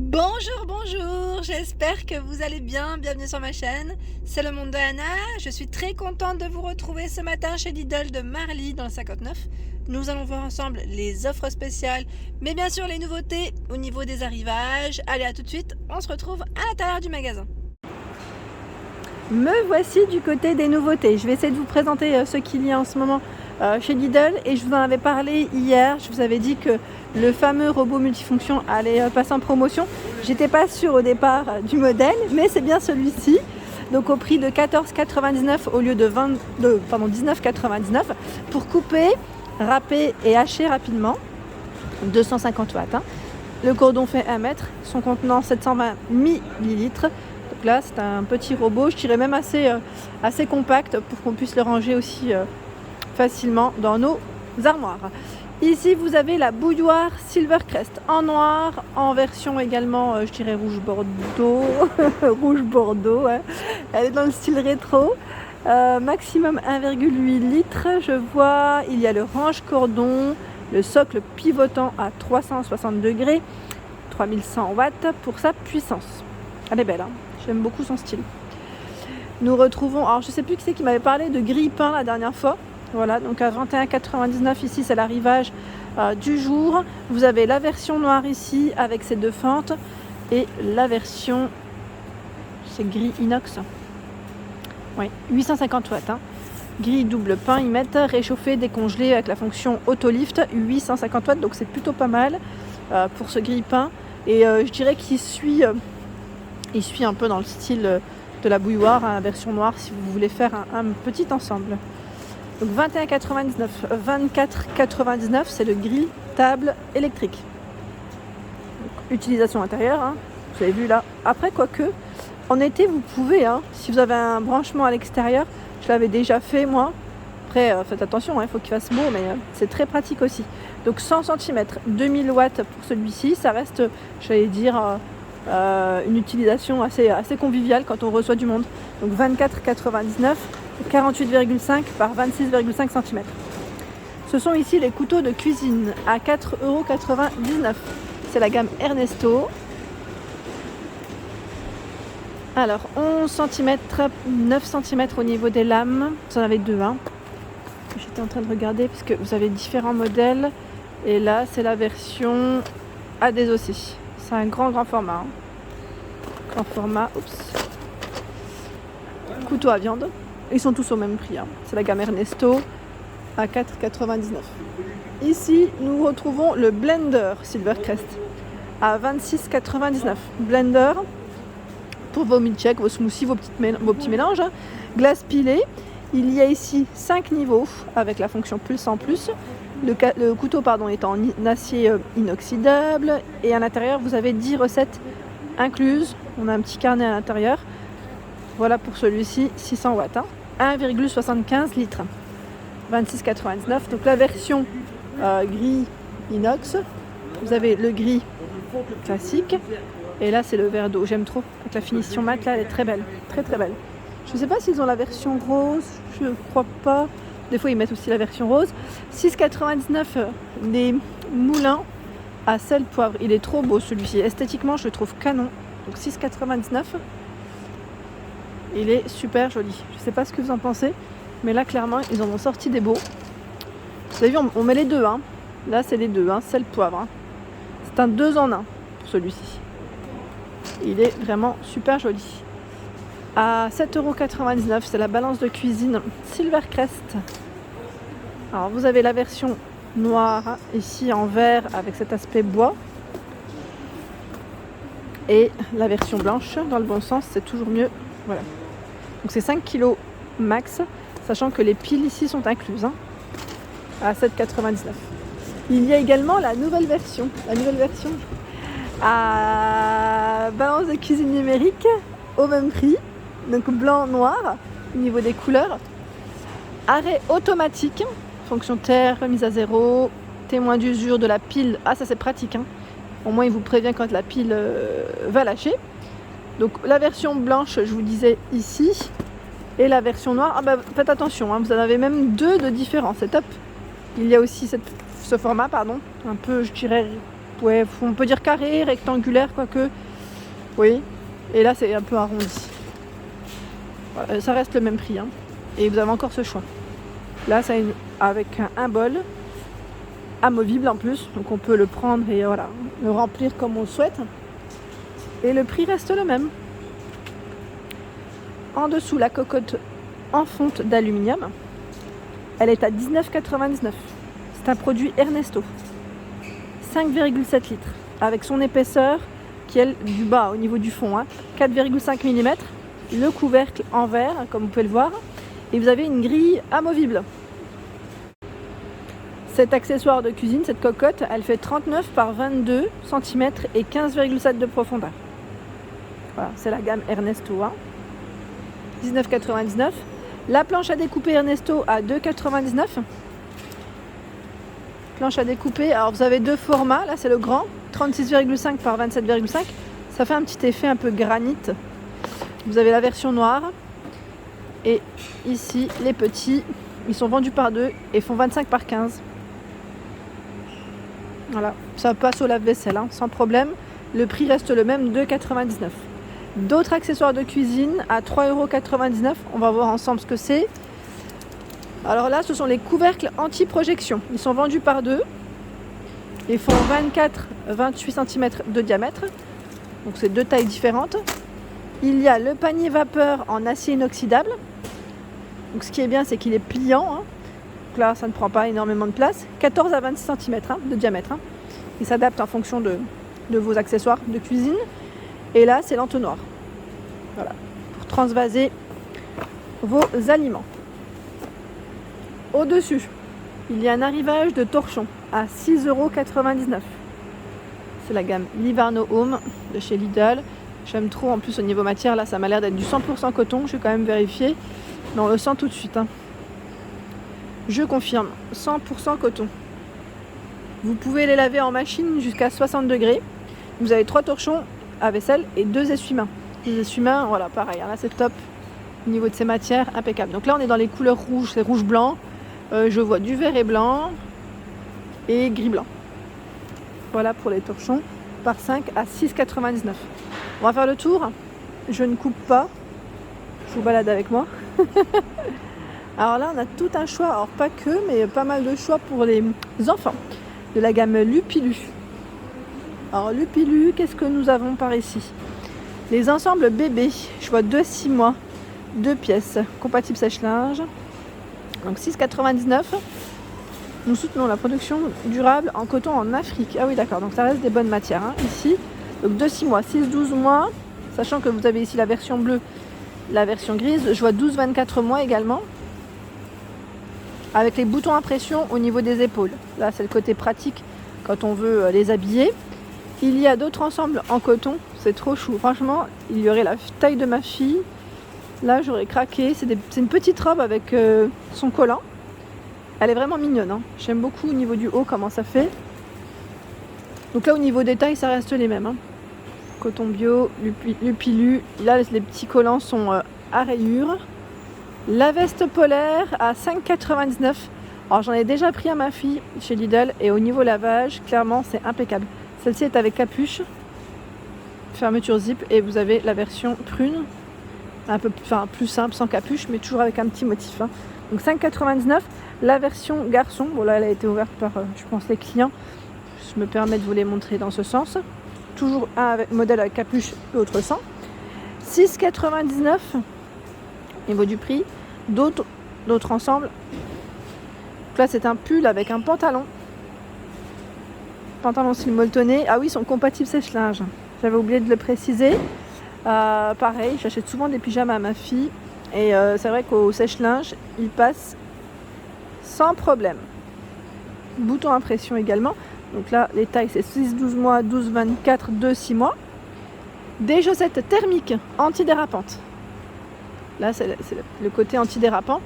Bonjour, bonjour, j'espère que vous allez bien, bienvenue sur ma chaîne, c'est le monde de Anna, je suis très contente de vous retrouver ce matin chez Lidl de Marly dans le 59. Nous allons voir ensemble les offres spéciales, mais bien sûr les nouveautés au niveau des arrivages. Allez, à tout de suite, on se retrouve à l'intérieur du magasin. Me voici du côté des nouveautés, je vais essayer de vous présenter ce qu'il y a en ce moment chez Lidl, et je vous en avais parlé hier. Je vous avais dit que le fameux robot multifonction allait passer en promotion. J'étais pas sûre au départ du modèle, mais c'est bien celui-ci, donc au prix de 14,99 au lieu de 19,99 pour couper, râper et hacher rapidement. 250 watts. Le cordon fait 1 mètre, son contenant 720 millilitres. Donc là c'est un petit robot, je dirais même assez compact pour qu'on puisse le ranger aussi facilement dans nos armoires. Ici vous avez la bouilloire Silvercrest en noir, en version également je dirais rouge bordeaux. Rouge bordeaux, ouais. Elle est dans le style rétro, maximum 1,8 litres. Je vois il y a le range cordon, le socle pivotant à 360 degrés, 3100 watts pour sa puissance. Elle est belle, hein, j'aime beaucoup son style. Nous retrouvons, alors je sais plus qui c'est qui m'avait parlé de grille-pain la dernière fois. Voilà, donc à 21,99 ici, c'est l'arrivage du jour. Vous avez la version noire ici avec ses 2 fentes et la version, c'est gris inox. Oui, 850 watts. Grille double pain, ils mettent réchauffé, décongelé avec la fonction auto-lift, 850 watts, donc c'est plutôt pas mal pour ce grille-pain. Et je dirais qu'il suit un peu dans le style de la bouilloire, la version noire, si vous voulez faire un petit ensemble. Donc 21,99, 24,99, c'est le grill table électrique. Donc, utilisation intérieure, hein, vous avez vu là. Après, quoique, en été, vous pouvez, hein, si vous avez un branchement à l'extérieur, je l'avais déjà fait moi. Après, faites attention, il faut qu'il fasse beau, mais c'est très pratique aussi. Donc 100 cm, 2000 watts pour celui-ci, ça reste, j'allais dire, une utilisation assez conviviale quand on reçoit du monde. Donc 24,99, 48,5 par 26,5 cm. Ce sont ici les couteaux de cuisine à 4,99 €. C'est la gamme Ernesto. Alors 11 cm, 9 cm au niveau des lames. Vous en avez 2. J'étais en train de regarder parce que vous avez différents modèles. Et là c'est la version A2 aussi. C'est un grand format. Grand format, couteau à viande. Ils sont tous au même prix. C'est la gamme Ernesto à 4,99 €. Ici, nous retrouvons le blender Silvercrest à 26,99 €. Blender pour vos milkshakes, vos smoothies, vos petits mélanges. Glace pilée. Il y a ici 5 niveaux avec la fonction pulse en plus. Le couteau est en acier inoxydable. Et à l'intérieur, vous avez 10 recettes incluses. On a un petit carnet à l'intérieur. Voilà pour celui-ci, 600 watts. 1,75 litres. 26,99. Donc la version gris inox. Vous avez le gris classique. Et là, c'est le verre d'eau. J'aime trop. Avec la finition mat, là, elle est très belle. Très très belle. Je ne sais pas s'ils ont la version rose. Je ne crois pas. Des fois, ils mettent aussi la version rose. 6,99 des moulins à sel poivre. Il est trop beau celui-ci. Esthétiquement, je le trouve canon. Donc 6,99. Il est super joli. Je ne sais pas ce que vous en pensez. Mais là, clairement, ils en ont sorti des beaux. Vous avez vu, on met les deux. Là, c'est les deux. Sel poivre. C'est un 2 en 1 pour celui-ci. Il est vraiment super joli. À 7,99 €, c'est la balance de cuisine Silvercrest. Alors vous avez la version noire ici en vert avec cet aspect bois. Et la version blanche dans le bon sens, c'est toujours mieux. Voilà. Donc c'est 5 kg max, sachant que les piles ici sont incluses. À 7,99 €. Il y a également la nouvelle version. À balance de cuisine numérique au même prix, donc blanc noir au niveau des couleurs. Arrêt automatique, fonction terre, remise à zéro, témoin d'usure de la pile. Ça c'est pratique, au moins il vous prévient quand la pile va lâcher. Donc la version blanche, je vous disais ici, et la version noire. Faites attention, vous en avez même 2 de différents, c'est top. Il y a aussi ce format, un peu je dirais ouais, on peut dire carré, rectangulaire, quoique. Oui. Et là, c'est un peu arrondi. Voilà, ça reste le même prix. Hein. Et vous avez encore ce choix. Là, c'est avec un bol amovible en plus. Donc on peut le prendre et voilà, le remplir comme on le souhaite. Et le prix reste le même. En dessous, la cocotte en fonte d'aluminium. Elle est à 19,99 €. C'est un produit Ernesto. 5,7 litres. Avec son épaisseur qui est du bas au niveau du fond. 4,5 mm. Le couvercle en verre, comme vous pouvez le voir. Et vous avez une grille amovible. Cet accessoire de cuisine, cette cocotte, elle fait 39 par 22 cm et 15,7 de profondeur. Voilà, c'est la gamme Ernesto. 19,99 €. La planche à découper Ernesto à 2,99 €. Planche à découper, alors vous avez deux formats, là c'est le grand, 36,5 par 27,5. Ça fait un petit effet un peu granit. Vous avez la version noire. Et ici, les petits, ils sont vendus par 2 et font 25 par 15. Voilà, ça passe au lave-vaisselle, sans problème. Le prix reste le même, 2,99 €. D'autres accessoires de cuisine à 3,99 €. On va voir ensemble ce que c'est. Alors là, ce sont les couvercles anti-projection. Ils sont vendus par 2. Ils font 24-28 cm de diamètre. Donc c'est deux tailles différentes. Il y a le panier vapeur en acier inoxydable. Donc ce qui est bien, c'est qu'il est pliant. Donc là, ça ne prend pas énormément de place. 14 à 26 cm de diamètre. Il s'adapte en fonction de vos accessoires de cuisine. Et là, c'est l'entonnoir. Voilà, pour transvaser vos aliments. Au-dessus, il y a un arrivage de torchons à 6,99 €. C'est la gamme Livarno Home de chez Lidl. J'aime trop, en plus au niveau matière, là ça m'a l'air d'être du 100% coton. Je vais quand même vérifier, mais on le sent tout de suite. Je confirme, 100% coton. Vous pouvez les laver en machine jusqu'à 60 degrés. Vous avez 3 torchons à vaisselle et 2 essuie-mains. Les essuie-mains, voilà, pareil, là c'est top. Au niveau de ces matières, impeccable. Donc là on est dans les couleurs rouges, c'est rouge-blanc. Je vois du vert et blanc et gris-blanc. Voilà pour les torchons par 5 à 6,99 €. On va faire le tour. Je ne coupe pas. Je vous balade avec moi. Alors là, on a tout un choix. Alors pas que, mais pas mal de choix pour les enfants. De la gamme Lupilu. Alors Lupilu, qu'est-ce que nous avons par ici? Les ensembles bébés. Je vois 2-6 mois. 2 pièces. Compatibles sèche-linge. Donc 6,99 €. Nous soutenons la production durable en coton en Afrique. Ah oui, d'accord. Donc ça reste des bonnes matières ici. Donc 2-6 mois, 6-12 mois. Sachant que vous avez ici la version bleue, la version grise. Je vois 12-24 mois également. Avec les boutons à pression au niveau des épaules. Là, c'est le côté pratique quand on veut les habiller. Il y a d'autres ensembles en coton. C'est trop chou. Franchement, il y aurait la taille de ma fille. Là, j'aurais craqué. C'est une petite robe avec son collant. Elle est vraiment mignonne. J'aime beaucoup au niveau du haut comment ça fait. Donc là, au niveau des tailles, ça reste les mêmes. Coton bio, Lupilu. Là, les petits collants sont à rayures. La veste polaire à 5,99 €. Alors, j'en ai déjà pris à ma fille chez Lidl. Et au niveau lavage, clairement, c'est impeccable. Celle-ci est avec capuche. Fermeture zip. Et vous avez la version prune. Un peu plus simple, sans capuche, mais toujours avec un petit motif. Donc 5,99 €. La version garçon, bon là elle a été ouverte par, je pense, les clients. Je me permets de vous les montrer dans ce sens. Toujours un modèle avec capuche, l'autre sans. 6,99 € au niveau du prix. D'autres ensembles. Donc là c'est un pull avec un pantalon. Pantalon style molletonné. Ah oui, ils sont compatibles sèche-linge. J'avais oublié de le préciser. Pareil, j'achète souvent des pyjamas à ma fille. Et c'est vrai qu'au sèche-linge, il passe sans problème. Bouton à pression également. Donc là, les tailles, c'est 6-12 mois, 12-24, 2-6 mois. Des chaussettes thermiques antidérapantes. Là, c'est le côté antidérapant.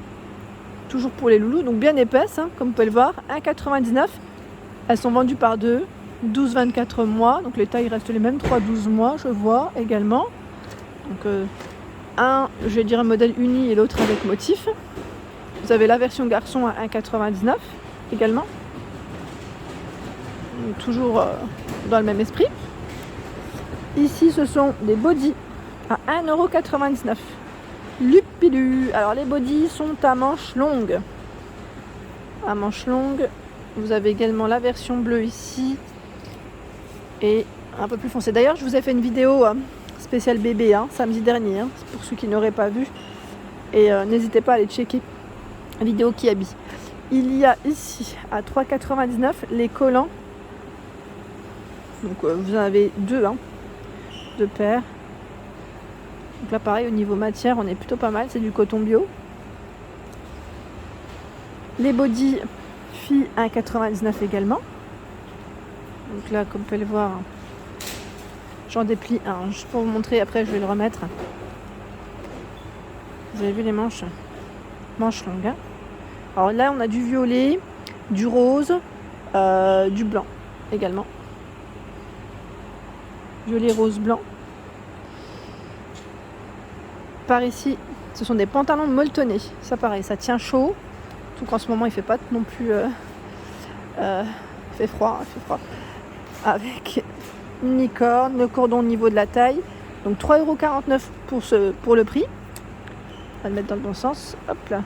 Toujours pour les loulous. Donc bien épaisses, comme vous pouvez le voir. 1,99 €. Elles sont vendues par 2. 12-24 mois. Donc les tailles restent les mêmes. 3-12 mois, je vois également. Donc je vais dire un modèle uni et l'autre avec motif. Vous avez la version garçon à 1,99 € également. Donc, toujours dans le même esprit. Ici, ce sont des bodys à 1,99 €. Lupilu. Alors, les bodys sont à manches longues. À manches longues. Vous avez également la version bleue ici. Et un peu plus foncé. D'ailleurs, je vous ai fait une vidéo spéciale bébé samedi dernier, pour ceux qui n'auraient pas vu. Et n'hésitez pas à aller checker la vidéo qui habille. Il y a ici à 3,99 € les collants. Donc vous en avez deux paires. Donc là pareil, au niveau matière, on est plutôt pas mal, c'est du coton bio. Les bodys filles 1,99 € également. Donc là, comme vous pouvez le voir, j'en déplie un. Juste pour vous montrer, après je vais le remettre. Vous avez vu les manches longues. Alors là, on a du violet, du rose, du blanc également. Violet, rose, blanc. Par ici, ce sont des pantalons molletonnés. Ça pareil, ça tient chaud. Tout qu'en ce moment, il fait pas non plus... il fait froid. Avec une licorne, le cordon au niveau de la taille. Donc 3,49 € pour le prix. On va le mettre dans le bon sens. Hop là.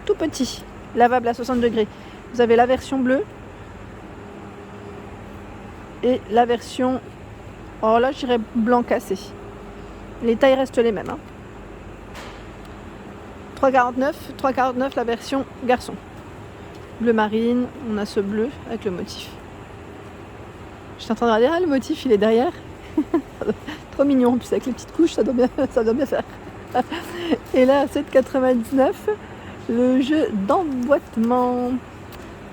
Tout petit, lavable à 60 degrés. Vous avez la version bleue et la version, oh là je dirais blanc cassé. Les tailles restent les mêmes. 3,49 la version garçon. Bleu marine, on a ce bleu avec le motif. Je suis en train de regarder, le motif il est derrière. Trop mignon, en plus avec les petites couches, ça doit bien faire. Et là à 7,99 €, le jeu d'emboîtement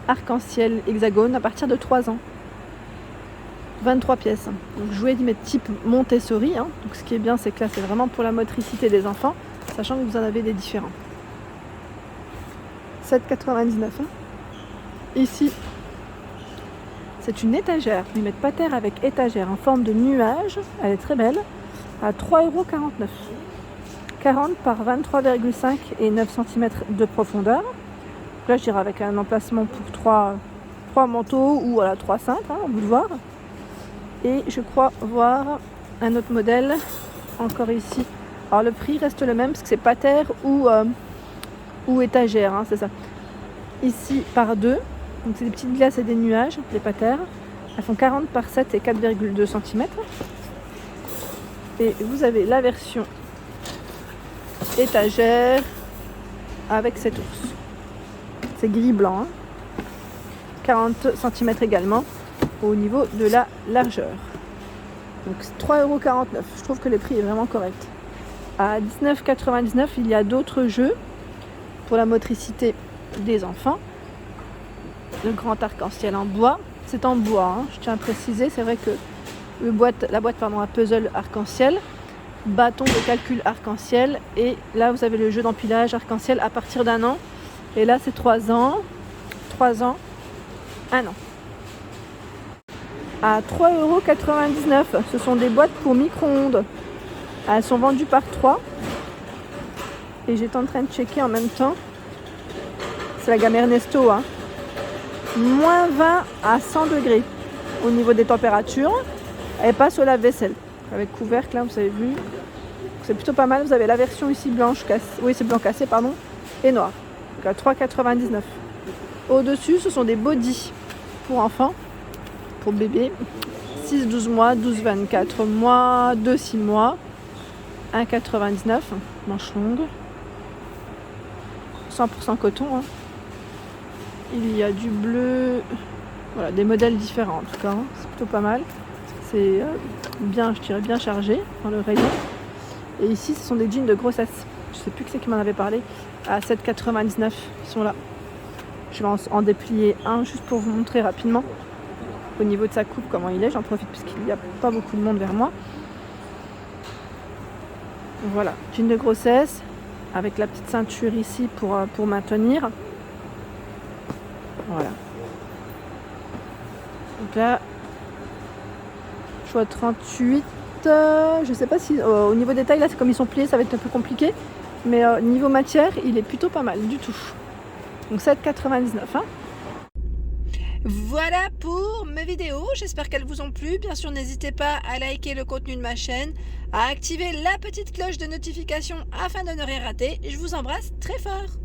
arc-en-ciel hexagone à partir de 3 ans. 23 pièces. Donc jouet type Montessori. Donc ce qui est bien, c'est que là, c'est vraiment pour la motricité des enfants, sachant que vous en avez des différents. 7,99 €. Ici, c'est une étagère. Ils mettent pas terre avec étagère en forme de nuage. Elle est très belle. À 3,49 €. 40 par 23,5 et 9 cm de profondeur. Donc là, je dirais avec un emplacement pour 3 manteaux ou voilà 3 cintres, on peut le voir. Et je crois voir un autre modèle encore ici. Alors le prix reste le même parce que c'est pas terre ou étagère, c'est ça. Ici par 2, donc c'est des petites glaces et des nuages, des patères. Elles font 40 par 7 et 4,2 cm. Et vous avez la version étagère avec cet ours. C'est gris-blanc. 40 cm également au niveau de la largeur. Donc 3,49 €. Je trouve que le prix est vraiment correct. À 19,99 €, il y a d'autres jeux pour la motricité des enfants. Le grand arc-en-ciel en bois. C'est en bois, je tiens à préciser. C'est vrai que la boîte à puzzle arc-en-ciel, bâton de calcul arc-en-ciel, et là vous avez le jeu d'empilage arc-en-ciel à partir d'1 an, et là c'est 3 ans, 1 an. À 3,99 €, ce sont des boîtes pour micro-ondes. Elles sont vendues par 3, et j'étais en train de checker en même temps. C'est la gamme Ernesto, moins 20 à 100 degrés au niveau des températures. Elle passe au lave-vaisselle avec couvercle, là vous avez vu, c'est plutôt pas mal. Vous avez la version ici blanche cassée, oui c'est blanc cassé pardon, et noir, donc à 3,99 €. Au dessus ce sont des bodys pour enfants, pour bébés, 6-12 mois, 12-24 mois, 2-6 mois, 1,99 €, manche longue, 100% coton. Il y a du bleu, voilà, des modèles différents en tout cas, c'est plutôt pas mal. C'est bien, je dirais bien chargé dans le rayon. Et ici, ce sont des jeans de grossesse. Je sais plus qui c'est qui m'en avait parlé. À 7,99 €, ils sont là. Je vais en déplier un juste pour vous montrer rapidement au niveau de sa coupe comment il est. J'en profite puisqu'il n'y a pas beaucoup de monde vers moi. Voilà, jean de grossesse avec la petite ceinture ici pour maintenir. Voilà. Donc là, choix 38. Je sais pas si au niveau des tailles, là c'est comme ils sont pliés, ça va être un peu compliqué. Mais niveau matière, il est plutôt pas mal du tout. Donc 7,99 €. Voilà pour mes vidéos, j'espère qu'elles vous ont plu. Bien sûr, n'hésitez pas à liker le contenu de ma chaîne, à activer la petite cloche de notification afin de ne rien rater. Je vous embrasse très fort.